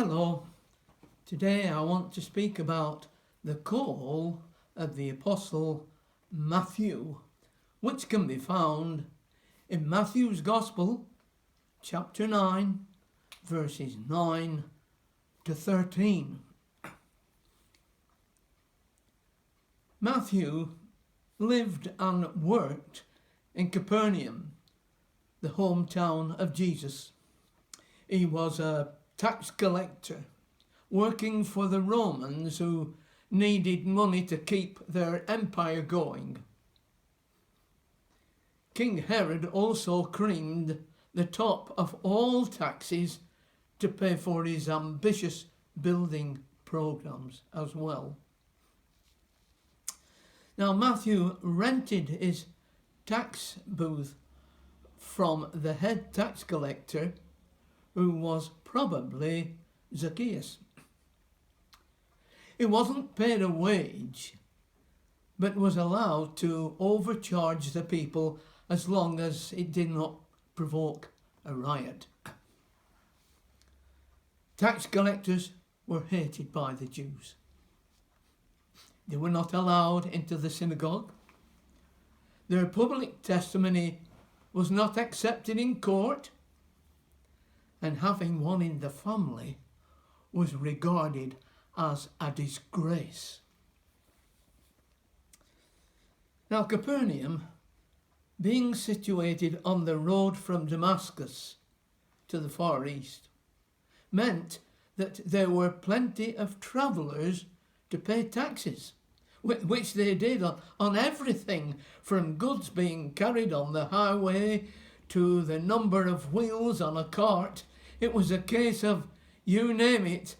Hello, today I want to speak about the call of the Apostle Matthew, which can be found in Matthew's Gospel, chapter 9, verses 9 to 13. Matthew lived and worked in Capernaum, the hometown of Jesus. He was a tax collector working for the Romans who needed money to keep their empire going. King Herod also creamed the top of all taxes to pay for his ambitious building programs as well. Now Matthew rented his tax booth from the head tax collector, who was probably Zacchaeus. He wasn't paid a wage, but was allowed to overcharge the people as long as it did not provoke a riot. Tax collectors were hated by the Jews. They were not allowed into the synagogue. Their public testimony was not accepted in court, and having one in the family was regarded as a disgrace. Now Capernaum, being situated on the road from Damascus to the far east, meant that there were plenty of travellers to pay taxes, which they did on everything from goods being carried on the highway to the number of wheels on a cart. It was a case of you name it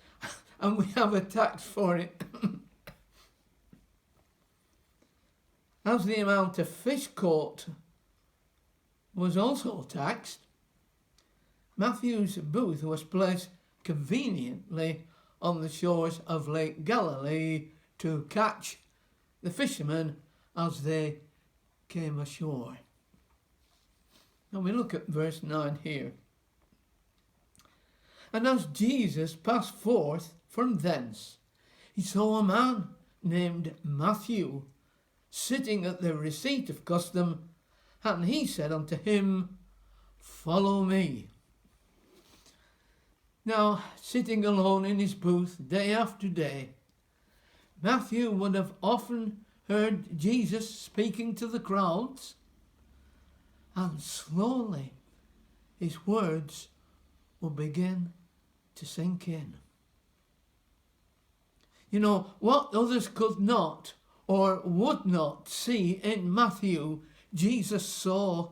and we have a tax for it. As the amount of fish caught was also taxed, Matthew's booth was placed conveniently on the shores of Lake Galilee to catch the fishermen as they came ashore. Now we look at verse 9 here. And as Jesus passed forth from thence, he saw a man named Matthew sitting at the receipt of custom, and he said unto him, Follow me. Now, sitting alone in his booth day after day, Matthew would have often heard Jesus speaking to the crowds, and slowly his words will begin to sink in. You know, what others could not or would not see in Matthew, Jesus saw.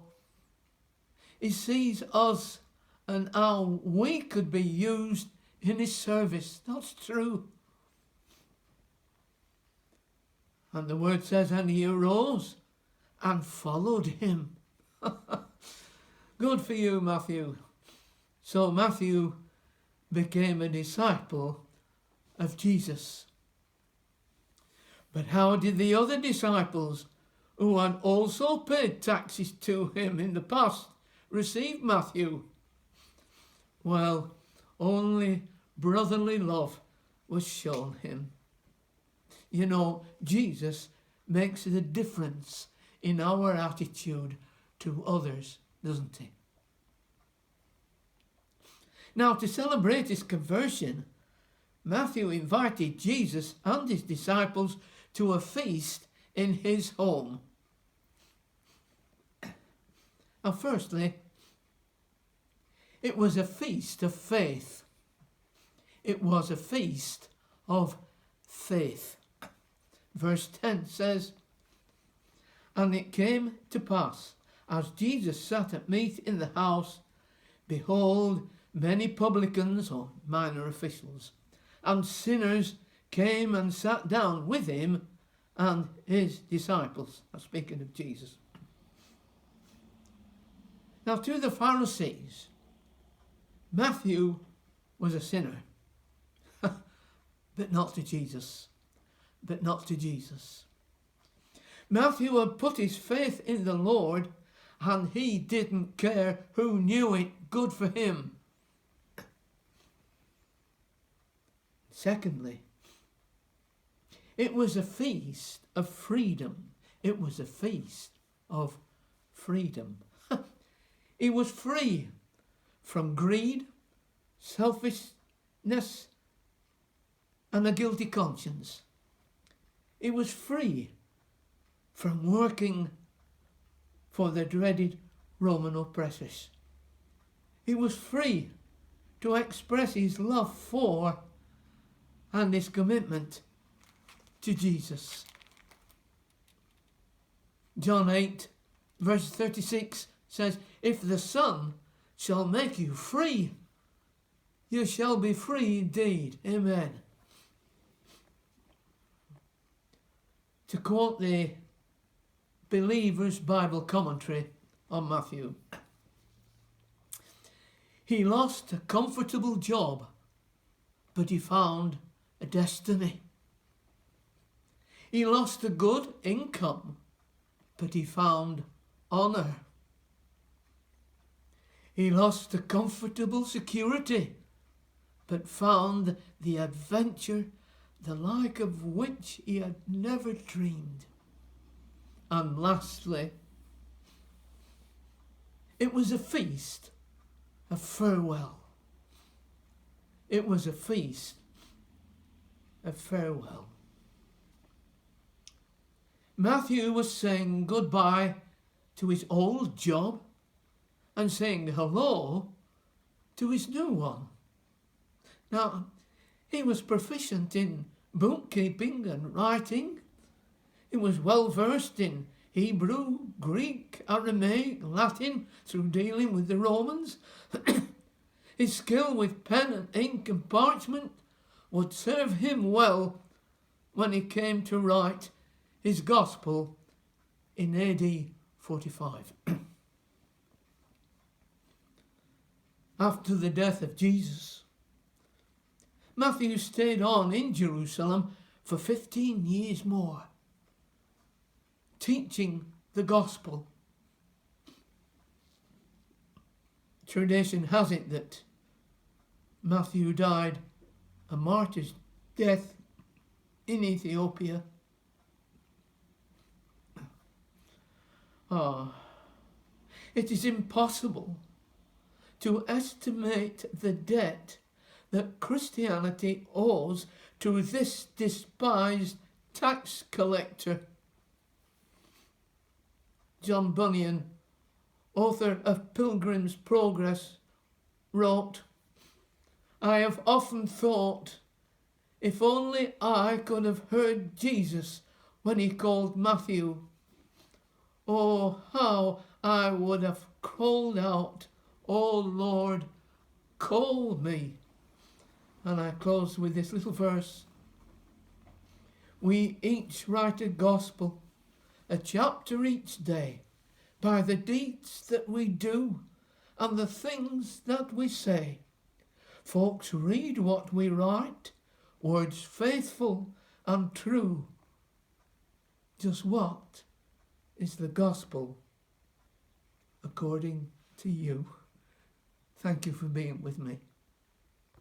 He sees us and how we could be used in his service. That's true. And the word says, and he arose and followed him. Good for you, Matthew. So Matthew became a disciple of Jesus. But how did the other disciples, who had also paid taxes to him in the past, receive Matthew? Well, only brotherly love was shown him. You know, Jesus makes the difference in our attitude to others, doesn't he? Now, to celebrate his conversion, Matthew invited Jesus and his disciples to a feast in his home. Now, firstly, it was a feast of faith. It was a feast of faith. Verse 10 says, And it came to pass, as Jesus sat at meat in the house, behold, many publicans or minor officials and sinners came and sat down with him and his disciples. I'm speaking of Jesus. Now to the Pharisees, Matthew was a sinner. But not to Jesus. But not to Jesus. Matthew had put his faith in the Lord, and he didn't care who knew it. Good for him. Secondly, it was a feast of freedom. It was a feast of freedom. He was free from greed, selfishness, and a guilty conscience. He was free from working for the dreaded Roman oppressors. He was free to express his love for and his commitment to Jesus. John 8 verse 36 says, "If the Son shall make you free, you shall be free indeed." Amen. To quote the Believer's Bible commentary on Matthew, he lost a comfortable job, but he found a destiny. He lost a good income, but he found honour. He lost a comfortable security, but found the adventure the like of which he had never dreamed. And lastly, it was a feast of farewell. It was a feast of farewell. Matthew was saying goodbye to his old job and saying hello to his new one. Now, he was proficient in bookkeeping and writing. He was well versed in Hebrew, Greek, Aramaic, Latin through dealing with the Romans. His skill with pen and ink and parchment would serve him well when he came to write his gospel in AD 45. After the death of Jesus, Matthew stayed on in Jerusalem for 15 years more, teaching the gospel. Tradition has it that Matthew died a martyr's death in Ethiopia. It is impossible to estimate the debt that Christianity owes to this despised tax collector. John Bunyan, author of Pilgrim's Progress, wrote, "I have often thought, if only I could have heard Jesus when he called Matthew, oh, how I would have called out, 'Oh Lord, call me.'" And I close with this little verse. We each write a gospel, a chapter each day, by the deeds that we do and the things that we say. Folks read what we write, words faithful and true. Just what is the gospel according to you? Thank you for being with me.